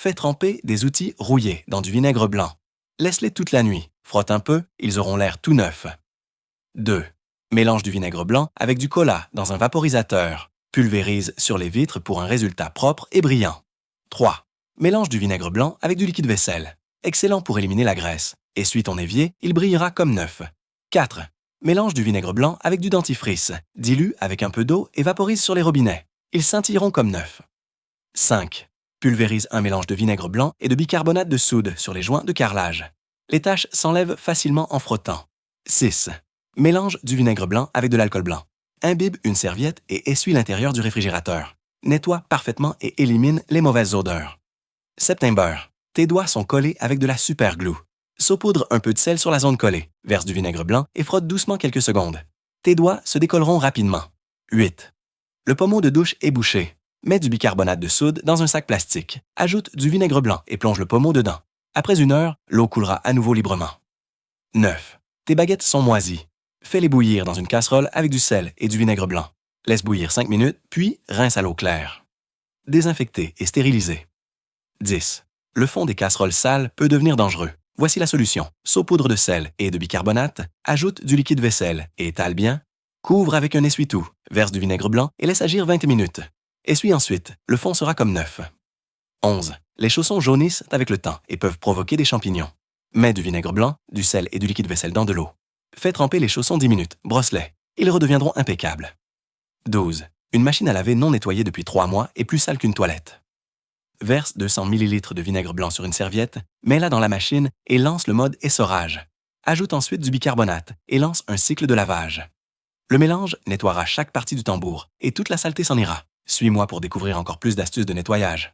Fais tremper des outils rouillés dans du vinaigre blanc. Laisse-les toute la nuit. Frotte un peu, ils auront l'air tout neufs. 2. Mélange du vinaigre blanc avec du cola dans un vaporisateur. Pulvérise sur les vitres pour un résultat propre et brillant. 3. Mélange du vinaigre blanc avec du liquide vaisselle. Excellent pour éliminer la graisse. Essuie ton évier, il brillera comme neuf. 4. Mélange du vinaigre blanc avec du dentifrice. Dilue avec un peu d'eau et vaporise sur les robinets. Ils scintilleront comme neufs. 5. Pulvérise un mélange de vinaigre blanc et de bicarbonate de soude sur les joints de carrelage. Les taches s'enlèvent facilement en frottant. 6. Mélange du vinaigre blanc avec de l'alcool blanc. Imbibe une serviette et essuie l'intérieur du réfrigérateur. Nettoie parfaitement et élimine les mauvaises odeurs. September. Tes doigts sont collés avec de la super glue. Saupoudre un peu de sel sur la zone collée, verse du vinaigre blanc et frotte doucement quelques secondes. Tes doigts se décolleront rapidement. 8. Le pommeau de douche est bouché. Mets du bicarbonate de soude dans un sac plastique. Ajoute du vinaigre blanc et plonge le pommeau dedans. Après 1 heure, l'eau coulera à nouveau librement. 9. Tes baguettes sont moisies. Fais-les bouillir dans une casserole avec du sel et du vinaigre blanc. Laisse bouillir 5 minutes, puis rince à l'eau claire. Désinfecter et stériliser. 10. Le fond des casseroles sales peut devenir dangereux. Voici la solution. Saupoudre de sel et de bicarbonate, ajoute du liquide vaisselle et étale bien. Couvre avec un essuie-tout, verse du vinaigre blanc et laisse agir 20 minutes. Essuie ensuite, le fond sera comme neuf. 11. Les chaussons jaunissent avec le temps et peuvent provoquer des champignons. Mets du vinaigre blanc, du sel et du liquide vaisselle dans de l'eau. Fais tremper les chaussons 10 minutes, brosse-les. Ils redeviendront impeccables. 12. Une machine à laver non nettoyée depuis 3 mois est plus sale qu'une toilette. Verse 200 ml de vinaigre blanc sur une serviette, mets-la dans la machine et lance le mode essorage. Ajoute ensuite du bicarbonate et lance un cycle de lavage. Le mélange nettoiera chaque partie du tambour et toute la saleté s'en ira. Suis-moi pour découvrir encore plus d'astuces de nettoyage.